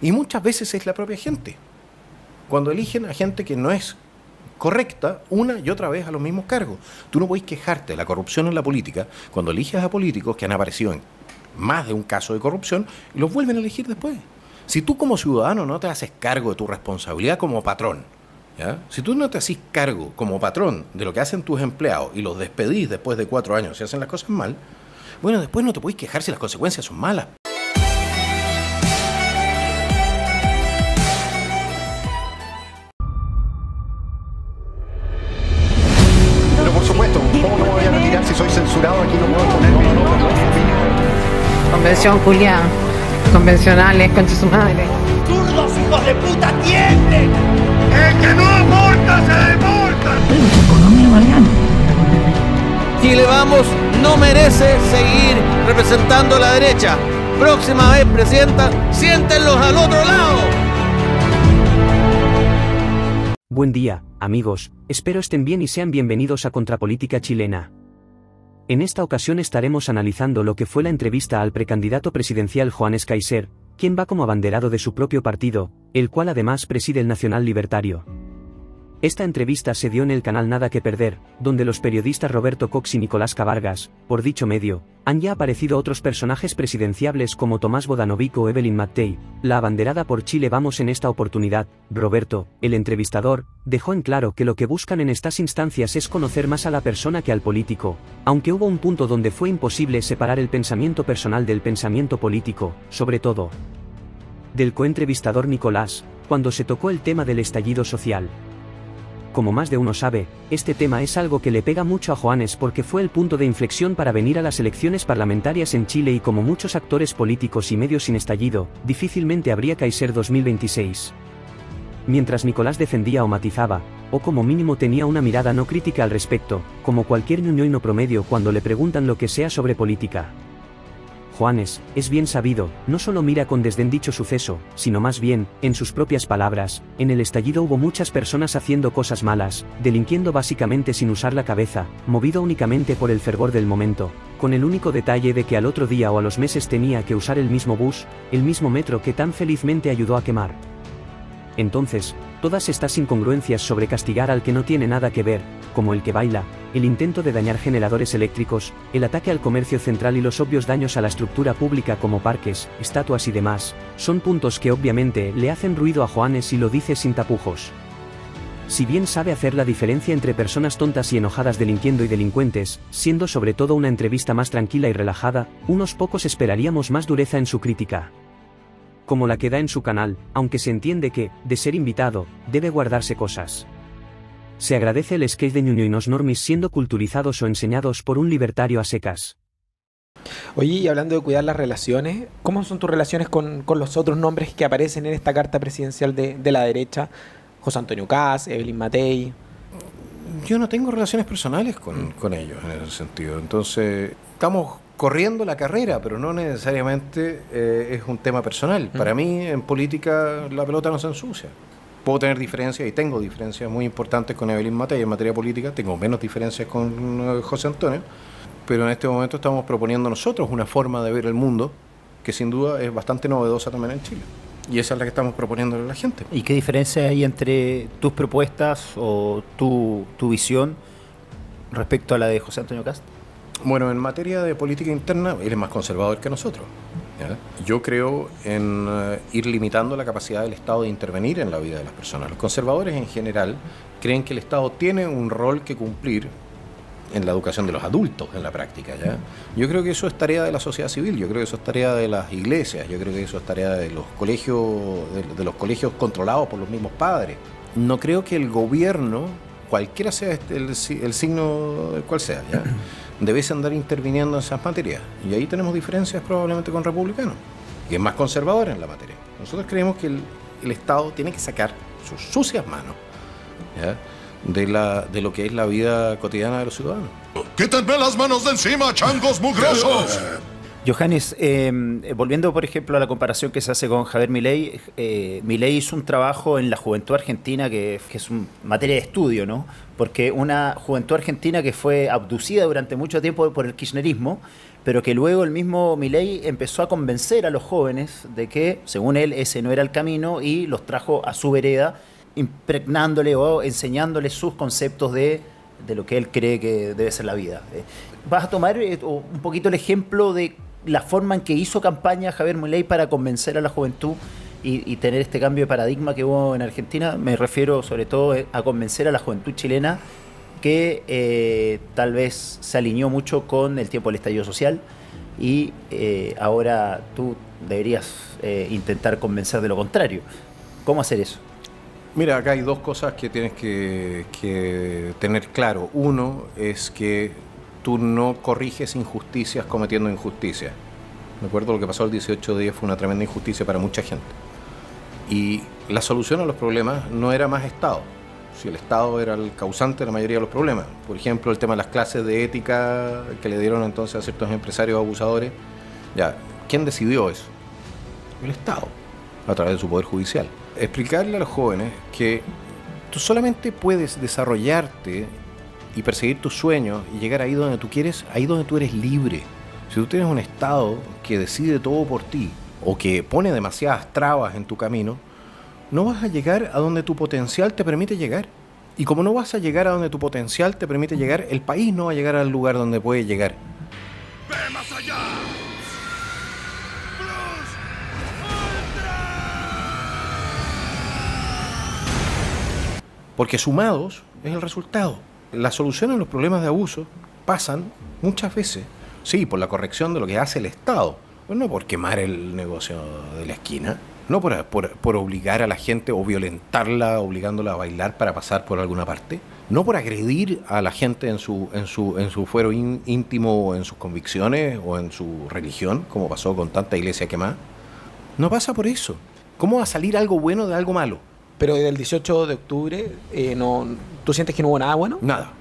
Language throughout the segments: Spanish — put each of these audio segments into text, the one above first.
Y muchas veces es la propia gente. Cuando eligen a gente que no es correcta una y otra vez a los mismos cargos. Tú no podés quejarte de la corrupción en la política cuando eliges a políticos que han aparecido en más de un caso de corrupción y los vuelven a elegir después. Si tú como ciudadano no te haces cargo de tu responsabilidad como patrón, ¿ya? Si tú no te haces cargo como patrón de lo que hacen tus empleados y los despedís después de 4 años si hacen las cosas mal, bueno, después no te podés quejar si las consecuencias son malas. Pero por supuesto, ¿cómo no me voy a retirar si soy censurado? Aquí no puedo poner mi nombre. Convención Julián, convencionales, concha su madre. ¡Zurdos hijos de puta tienden! ¡El que no aporta se deporta! Chile Vamos no merece seguir representando a la derecha. Próxima vez, presidenta, siéntenlos al otro lado. Buen día, amigos, espero estén bien y sean bienvenidos a Contrapolítica Chilena. En esta ocasión estaremos analizando lo que fue la entrevista al precandidato presidencial Johannes Kaiser, quien va como abanderado de su propio partido, el cual además preside el Nacional Libertario. Esta entrevista se dio en el canal Nada que Perder, donde los periodistas Roberto Cox y Nicolás Cavargas, por dicho medio, han ya aparecido otros personajes presidenciables como Tomás Vodanovic o Evelyn Matthei. La abanderada por Chile Vamos en esta oportunidad, Roberto, el entrevistador, dejó en claro que lo que buscan en estas instancias es conocer más a la persona que al político, aunque hubo un punto donde fue imposible separar el pensamiento personal del pensamiento político, sobre todo del coentrevistador Nicolás, cuando se tocó el tema del estallido social. Como más de uno sabe, este tema es algo que le pega mucho a Johannes porque fue el punto de inflexión para venir a las elecciones parlamentarias en Chile y como muchos actores políticos y medios sin estallido, difícilmente habría Kaiser 2026. Mientras Nicolás defendía o matizaba, o como mínimo tenía una mirada no crítica al respecto, como cualquier ñoñoino promedio cuando le preguntan lo que sea sobre política. Johannes, es bien sabido, no solo mira con desdén dicho suceso, sino más bien, en sus propias palabras, en el estallido hubo muchas personas haciendo cosas malas, delinquiendo básicamente sin usar la cabeza, movido únicamente por el fervor del momento, con el único detalle de que al otro día o a los meses tenía que usar el mismo bus, el mismo metro que tan felizmente ayudó a quemar. Entonces, todas estas incongruencias sobre castigar al que no tiene nada que ver, como el que baila, el intento de dañar generadores eléctricos, el ataque al comercio central y los obvios daños a la estructura pública como parques, estatuas y demás, son puntos que obviamente le hacen ruido a Johannes y lo dice sin tapujos. Si bien sabe hacer la diferencia entre personas tontas y enojadas delinquiendo y delincuentes, siendo sobre todo una entrevista más tranquila y relajada, unos pocos esperaríamos más dureza en su crítica. Como la que da en su canal, aunque se entiende que, de ser invitado, debe guardarse cosas. Se agradece el sketch de ñoñoinos normis siendo culturizados o enseñados por un libertario a secas. Oye, y hablando de cuidar las relaciones, ¿cómo son tus relaciones con los otros nombres que aparecen en esta carta presidencial de la derecha? José Antonio Kast, Evelyn Matthei. Yo no tengo relaciones personales con ellos en ese sentido. Entonces, estamos corriendo la carrera, pero no necesariamente es un tema personal. Para mí, en política, la pelota no se ensucia. Puedo tener diferencias, y tengo diferencias muy importantes con Evelyn Matthei en materia política, tengo menos diferencias con José Antonio, pero en este momento estamos proponiendo nosotros una forma de ver el mundo que sin duda es bastante novedosa también en Chile. Y esa es la que estamos proponiéndole a la gente. ¿Y qué diferencia hay entre tus propuestas o tu visión respecto a la de José Antonio Kast? Bueno, en materia de política interna, él es más conservador que nosotros, ¿ya? Yo creo en ir limitando la capacidad del Estado de intervenir en la vida de las personas. Los conservadores en general creen que el Estado tiene un rol que cumplir en la educación de los adultos en la práctica, ¿ya? Yo creo que eso es tarea de la sociedad civil, yo creo que eso es tarea de las iglesias, yo creo que eso es tarea de los colegios, de los colegios controlados por los mismos padres. No creo que el gobierno, cualquiera sea el signo del cual sea, ¿ya?, debes andar interviniendo en esas materias. Y ahí tenemos diferencias probablemente con republicanos, que es más conservador en la materia. Nosotros creemos que el Estado tiene que sacar sus sucias manos, ¿ya?, de lo que es la vida cotidiana de los ciudadanos. ¡Quítenme las manos de encima, changos mugrosos! Johannes, volviendo por ejemplo a la comparación que se hace con Javier Milei, Milei hizo un trabajo en la juventud argentina que es materia de estudio, ¿no? Porque una juventud argentina que fue abducida durante mucho tiempo por el kirchnerismo, pero que luego el mismo Milei empezó a convencer a los jóvenes de que, según él, ese no era el camino y los trajo a su vereda, impregnándole o enseñándole sus conceptos de lo que él cree que debe ser la vida. ¿Vas a tomar un poquito el ejemplo de la forma en que hizo campaña Javier Milei para convencer a la juventud y tener este cambio de paradigma que hubo en Argentina? Me refiero sobre todo a convencer a la juventud chilena que tal vez se alineó mucho con el tiempo del estallido social y ahora tú deberías intentar convencer de lo contrario. ¿Cómo hacer eso? Mira, acá hay dos cosas que tienes que tener claro. Uno es que tú no corriges injusticias cometiendo injusticias. Me acuerdo lo que pasó el 18 de 10 fue una tremenda injusticia para mucha gente. Y la solución a los problemas no era más Estado. Si el Estado era el causante de la mayoría de los problemas. Por ejemplo, el tema de las clases de ética que le dieron entonces a ciertos empresarios abusadores. Ya, ¿quién decidió eso? El Estado, a través de su poder judicial. Explicarle a los jóvenes que tú solamente puedes desarrollarte y perseguir tus sueños y llegar ahí donde tú quieres, ahí donde tú eres libre. Si tú tienes un Estado que decide todo por ti o que pone demasiadas trabas en tu camino, no vas a llegar a donde tu potencial te permite llegar. Y como no vas a llegar a donde tu potencial te permite llegar, el país no va a llegar al lugar donde puede llegar. ¡Ve más allá! Porque sumados es el resultado. La solución a los problemas de abuso pasan muchas veces, sí, por la corrección de lo que hace el Estado, pero no por quemar el negocio de la esquina, no por obligar a la gente o violentarla, obligándola a bailar para pasar por alguna parte, no por agredir a la gente en su fuero íntimo o en sus convicciones o en su religión, como pasó con tanta iglesia quemada. No pasa por eso. ¿Cómo va a salir algo bueno de algo malo? Pero del 18 de octubre, ¿tú sientes que no hubo nada bueno? Nada.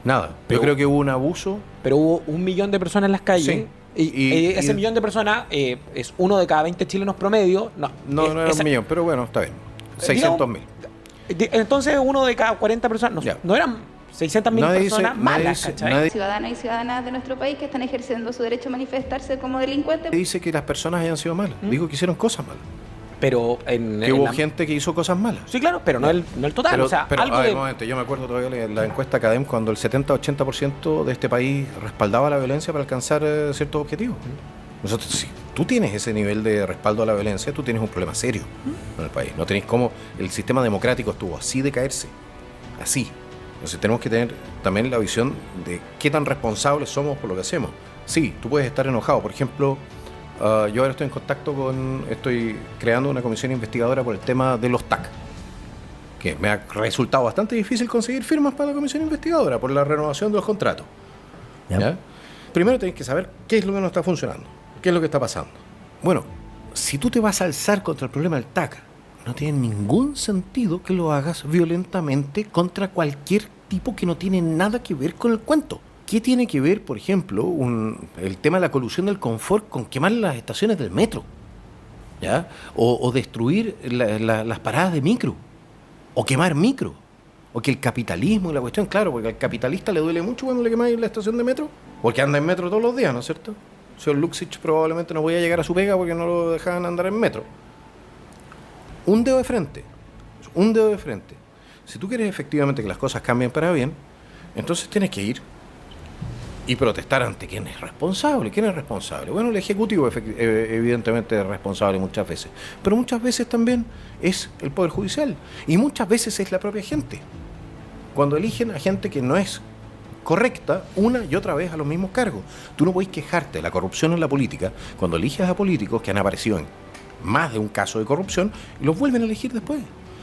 Nada. Yo creo que hubo un abuso. Pero hubo 1 millón de personas en las calles. Sí. Y ese millón de personas es uno de cada 20 chilenos promedio. No era 1 millón, pero bueno, está bien. 600.000. Entonces uno de cada 40 personas. No eran 600.000 personas malas, ¿cachai? Ciudadanos y ciudadanas de nuestro país que están ejerciendo su derecho a manifestarse como delincuentes. Dice que las personas hayan sido malas. Digo que hicieron cosas malas. Pero hubo gente que hizo cosas malas. Sí, claro, pero no el total. Un momento, yo me acuerdo todavía la encuesta CADEM cuando el 70-80% de este país respaldaba la violencia para alcanzar ciertos objetivos. Nosotros, si tú tienes ese nivel de respaldo a la violencia, tú tienes un problema serio en el país. No tenéis cómo el sistema democrático estuvo así de caerse. Así. Entonces tenemos que tener también la visión de qué tan responsables somos por lo que hacemos. Sí, tú puedes estar enojado. Por ejemplo, yo ahora estoy creando una comisión investigadora por el tema de los TAC, que me ha resultado bastante difícil conseguir firmas para la comisión investigadora por la renovación de los contratos. ¿Ya? Primero tenés que saber qué es lo que no está funcionando, qué es lo que está pasando. Bueno, si tú te vas a alzar contra el problema del TAC, no tiene ningún sentido que lo hagas violentamente contra cualquier tipo que no tiene nada que ver con el cuento. ¿Qué tiene que ver, por ejemplo, el tema de la colusión del confort con quemar las estaciones del metro? ¿Ya? O destruir las paradas de micro, o quemar micro, o que el capitalismo y la cuestión, claro, porque al capitalista le duele mucho cuando le quemáis la estación de metro, porque anda en metro todos los días, ¿no es cierto? El señor Luxich probablemente no podía llegar a su pega porque no lo dejaban andar en metro. Un dedo de frente. Si tú quieres efectivamente que las cosas cambien para bien, entonces tienes que ir y protestar ante quién es responsable. ¿Quién es responsable? Bueno, el Ejecutivo evidentemente es responsable muchas veces, pero muchas veces también es el Poder Judicial y muchas veces es la propia gente. Cuando eligen a gente que no es correcta una y otra vez a los mismos cargos. Tú no podés quejarte de la corrupción en la política cuando eliges a políticos que han aparecido en más de un caso de corrupción y los vuelven a elegir después.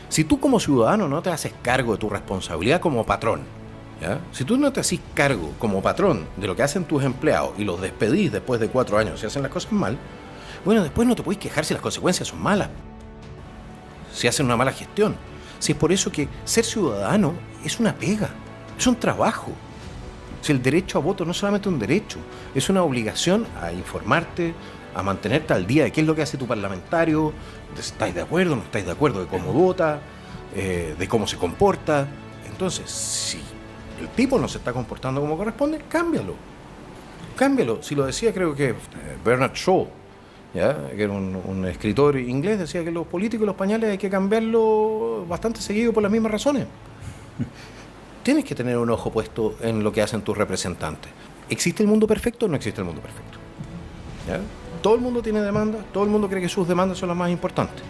Si tú como ciudadano no te haces cargo de tu responsabilidad como patrón, ¿ya? Si tú no te haces cargo como patrón de lo que hacen tus empleados y los despedís después de 4 años si hacen las cosas mal, bueno, después no te podés quejar si las consecuencias son malas, si hacen una mala gestión. Si es por eso que ser ciudadano es una pega, es un trabajo. Si el derecho a voto no es solamente un derecho, es una obligación a informarte, a mantenerte al día de qué es lo que hace tu parlamentario, de si estáis de acuerdo, no estáis de acuerdo, de cómo vota, de cómo se comporta. Entonces, si el tipo no se está comportando como corresponde, cámbialo. Cámbialo. Si lo decía, creo que Bernard Shaw, ¿ya? Que era un escritor inglés, decía que los políticos y los pañales hay que cambiarlo bastante seguido por las mismas razones. Tienes que tener un ojo puesto en lo que hacen tus representantes. ¿Existe el mundo perfecto o no existe el mundo perfecto? ¿Ya? Todo el mundo tiene demandas, todo el mundo cree que sus demandas son las más importantes.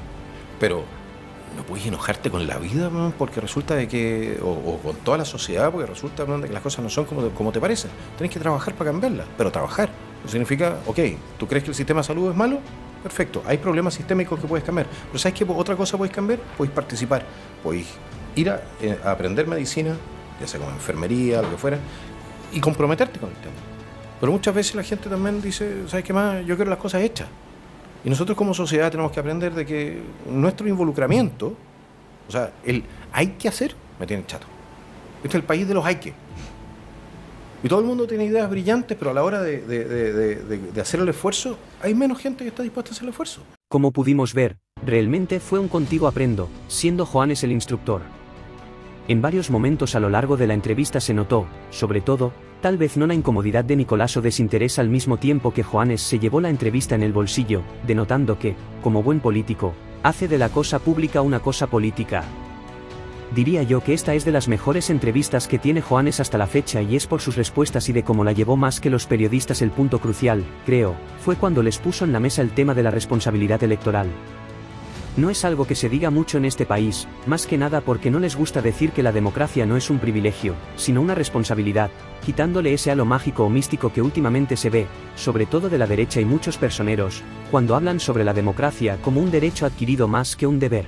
Pero no puedes enojarte con la vida, man, porque resulta de que, o con toda la sociedad, porque resulta, man, de que las cosas no son como te parecen. Tienes que trabajar para cambiarlas, pero trabajar. Eso significa, ok, ¿tú crees que el sistema de salud es malo? Perfecto, hay problemas sistémicos que puedes cambiar. Pero ¿sabes qué otra cosa puedes cambiar? Puedes participar, puedes ir a aprender medicina, ya sea como enfermería, lo que fuera, y comprometerte con el tema. Pero muchas veces la gente también dice, ¿sabes qué más? Yo quiero las cosas hechas. Y nosotros como sociedad tenemos que aprender de que nuestro involucramiento, o sea, el hay que hacer, me tiene chato. Este es el país de los hay que. Y todo el mundo tiene ideas brillantes, pero a la hora de hacer el esfuerzo, hay menos gente que está dispuesta a hacer el esfuerzo. Como pudimos ver, realmente fue un contigo aprendo, siendo Joanes el instructor. En varios momentos a lo largo de la entrevista se notó, sobre todo, tal vez no la incomodidad de Nicolás o desinterés al mismo tiempo que Joanes se llevó la entrevista en el bolsillo, denotando que, como buen político, hace de la cosa pública una cosa política. Diría yo que esta es de las mejores entrevistas que tiene Joanes hasta la fecha y es por sus respuestas y de cómo la llevó más que los periodistas. El punto crucial, creo, fue cuando les puso en la mesa el tema de la responsabilidad electoral. No es algo que se diga mucho en este país, más que nada porque no les gusta decir que la democracia no es un privilegio, sino una responsabilidad, quitándole ese halo mágico o místico que últimamente se ve, sobre todo de la derecha y muchos personeros, cuando hablan sobre la democracia como un derecho adquirido más que un deber.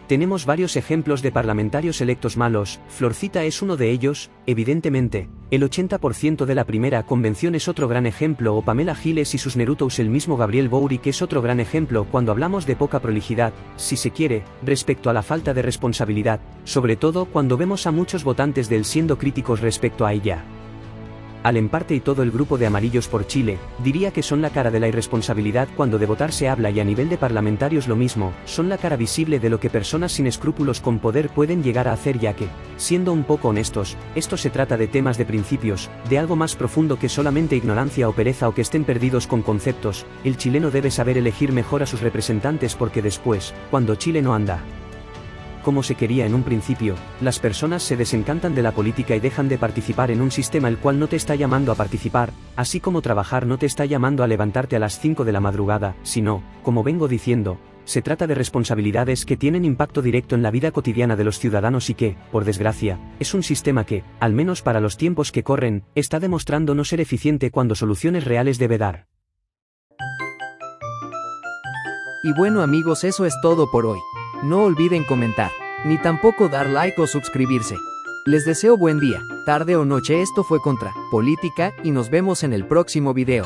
Tenemos varios ejemplos de parlamentarios electos malos, Florcita es uno de ellos, evidentemente, el 80% de la primera convención es otro gran ejemplo o Pamela Giles y sus Nerutous, el mismo Gabriel Bourik es otro gran ejemplo cuando hablamos de poca prolijidad, si se quiere, respecto a la falta de responsabilidad, sobre todo cuando vemos a muchos votantes del siendo críticos respecto a ella. Al Emparte y todo el grupo de Amarillos por Chile, diría que son la cara de la irresponsabilidad cuando de votar se habla y a nivel de parlamentarios lo mismo, son la cara visible de lo que personas sin escrúpulos con poder pueden llegar a hacer ya que, siendo un poco honestos, esto se trata de temas de principios, de algo más profundo que solamente ignorancia o pereza o que estén perdidos con conceptos, el chileno debe saber elegir mejor a sus representantes porque después, cuando Chile no anda como se quería en un principio, las personas se desencantan de la política y dejan de participar en un sistema el cual no te está llamando a participar, así como trabajar no te está llamando a levantarte a las 5 de la madrugada, sino, como vengo diciendo, se trata de responsabilidades que tienen impacto directo en la vida cotidiana de los ciudadanos y que, por desgracia, es un sistema que, al menos para los tiempos que corren, está demostrando no ser eficiente cuando soluciones reales debe dar. Y bueno amigos, eso es todo por hoy. No olviden comentar, ni tampoco dar like o suscribirse. Les deseo buen día, tarde o noche. Esto fue Contra Política y nos vemos en el próximo video.